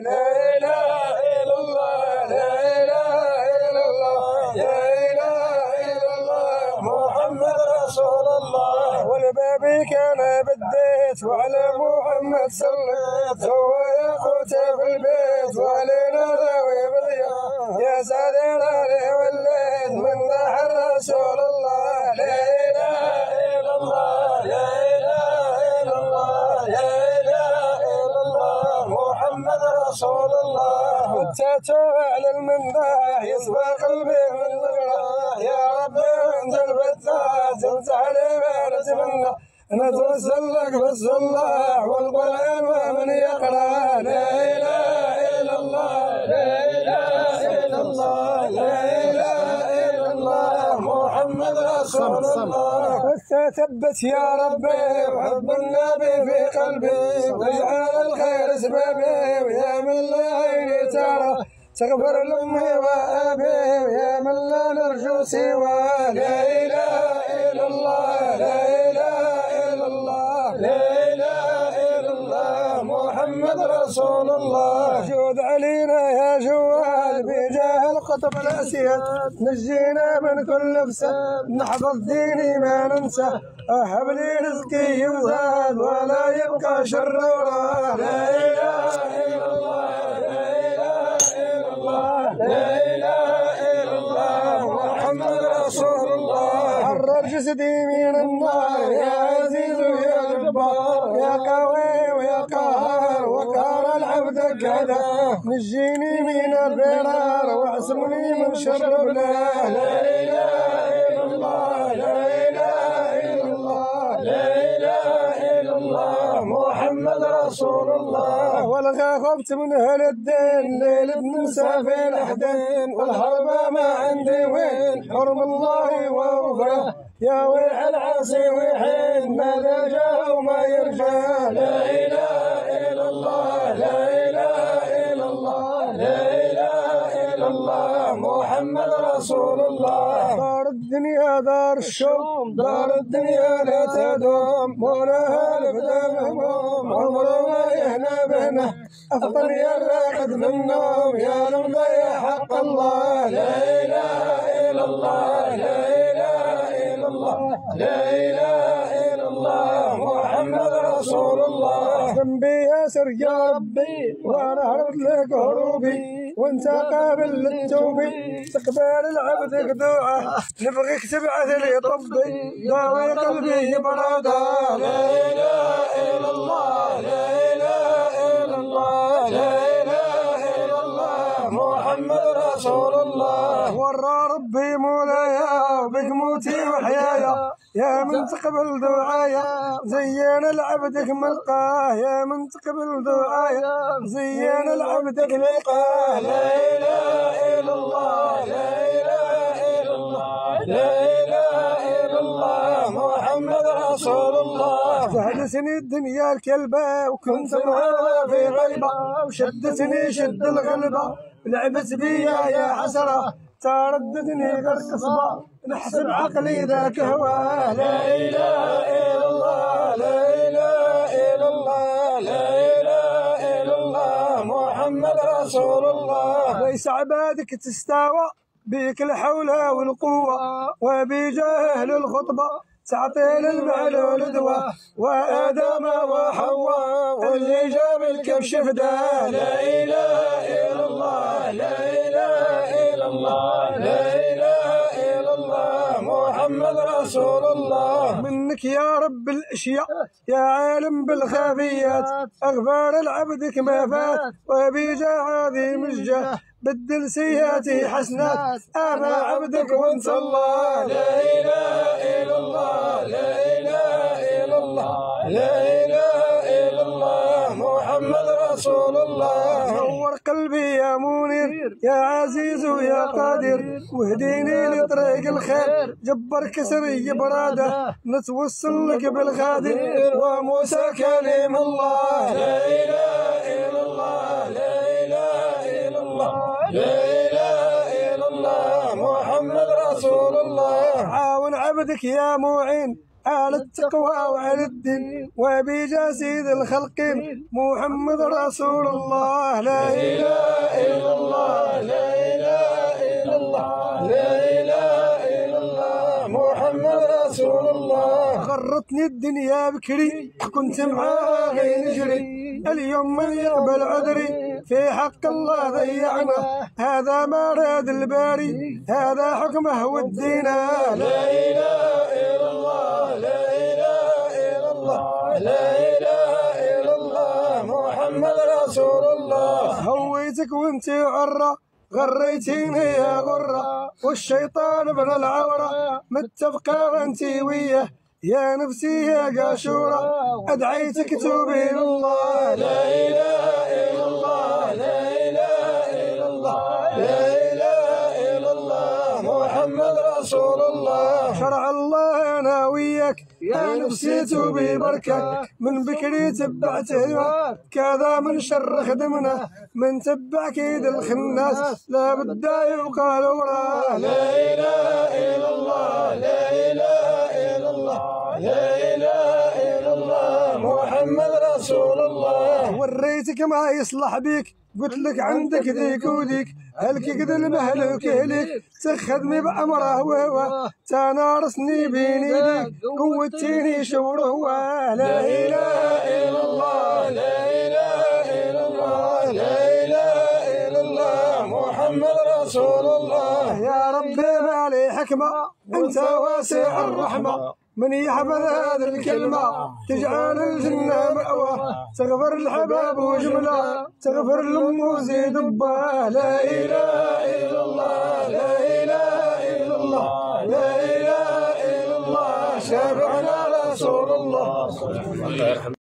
لا إله إلا الله لا إله إلا الله لا إله إلا الله محمد رسول الله والبابي كان بديت وعلى محمد صليت هو ياقوته في البيت وعلينا ذوي بضياء يا سعدنا عليه وليت من ضحى رسول الله لا إله إلا الله لا إله إلا الله لا إله إلا الله محمد رسول الله وتاتوا على المنبع يصبح قلبي من ذكره يا ربي انت الفتاح تمسح لي ما نتمنى نتوسل لك بالصلاح والقرآن ومن يقرأ لا إله إلا الله لا إله إلا الله لا إله إلا الله محمد رسول الله وتثبت يا ربي وحب النبي في قلبي واجعل الخير اسبابي ويا من لا عيني ترى تغفر لأمي وأبي ويا من لا نرجو سواه لا إله إلا الله لا إله إلا الله لا إله إلا الله محمد رسول الله جود علينا يا جواد بجاه القطب الأسياد نجينا من كل فساد نحفظ ديني ما ننسى أهب لي رزقي وزاد ولا يبقى شر وراه لا إله إلا الله لا إله إلا الله لا إله إلا الله محمد رسول الله حرر جسدي من النار يا عزيز يا جبار يا قوي ويا قهار وقهر العبد كذا نجيني من الضرار واعصمني من شر بلاه لا إله إلا الله لا إله إلا الله لا إله إلا الله محمد رسول الله والغى خفت من أهل الدين ليل بننسى في الأحدين والهربة ما عندي وين حرم الله وغفره يا ويح العاصي وحين ماذا جاء وما يرجع لا إله إلا الله لا إله إلا الله لا إله إلا الله محمد رسول الله دار الدنيا دار الشوم دار الدنيا لا تدوم مولاها الابدا مهموم عمره ما يهنى بهنه افضل يا الراقد منهم يا المضيع حق الله لا اله الا الله لا اله الا الله لا اله الا الله محمد رسول الله ذنبي ياسر يا ربي وانا هربت لك هروبي وانت قابل للتوبه تقبل العبد خدوعه نبغيك تبعث لي طبي داوي قلبي براده لا اله الا الله لا اله الا الله لا اله الا الله محمد رسول الله ورى ربي مولايا بك موتي وحيايا يا من تقبل دعايا زين العبدك ملقاه يا من تقبل دعايا زين العبدك ملقاه لا اله الا الله لا اله الا الله لا اله الا الله محمد رسول الله جهدتني الدنيا الكلبه وكنت معها في غيبه وشدتني شد الغلبه لعبت بيا يا حسره ترددني كالقصبة نحسب عقلي ذاك هواه لا إله إلا الله لا إله إلا الله لا إله إلا الله محمد رسول الله ليس عبادك تستوى بك الحول والقوة وبجهل الخطبة تعطي للمعلول دواء وآدم وحواء واللي جاب الكبش فداه لا إله إلا الله لا إله إلا الله لا إله إلا الله محمد رسول الله منك يا رب الأشياء يا عالم بالخافيات أغفار العبدك ما فات وبجاه عظيم الجاه بدل سيئاتي حسنات أنا عبدك وانت الله لا إله إلا الله لا إله إلا الله لا إله إلا الله محمد رسول الله نور قلبي يا منير يا عزيز يا قادر واهديني لطريق الخير جبر كسري براده نتوصل لك بالخادر وموسى كلم الله لا إله إلا الله لا إله إلا الله لا إله إلا الله محمد رسول الله عاون عبدك يا معين على التقوى وعلى الدين وبجاه سيد الخلق محمد رسول الله. لا إله إلا الله لا إله إلا الله لا إله إلا الله محمد رسول الله. غرتني الدنيا بكري كنت معاه غير نجري اليوم من يقبل عذري في حق الله ضيعنا هذا ما راد الباري هذا حكمه ودينا. لا إله إلا الله لا إله إلا الله لا إله إلا الله محمد رسول الله. هويتك وانت عرة غريتيني يا غرة والشيطان ابن العورة متفقة انت وياه يا نفسي يا قاشورة أدعيتك توبي لله. لا إله إلا الله لا إله إلا الله لا إله إلا الله محمد رسول الله. شرع الله أنا وياك يا نفسي توبي بركة من بكري تبعته كذا من شر خدمنا من تبع كيد الخناس لا بد يقال وراه. لا إله إلا الله لا إله إلا الله لا إله إلا الله محمد رسول الله. وريتك ما يصلح بيك قلت لك عندك ذيك وذيك هلك كذا المهلوك هليك تخدمي بأمره وهو تنارسني بين يديك قوتيني شوره. لا إله إلا الله لا إله إلا الله لا إله إلا الله محمد رسول الله. يا ربي ما لي حكمة أنت واسع الرحمة من يحفظ هذه الكلمة تجعل الجنة مأوى تغفر الحباب وجملة تغفر الأم وزيد أباه. لا إله إلا الله لا إله إلا الله لا إله إلا الله شافعنا رسول الله.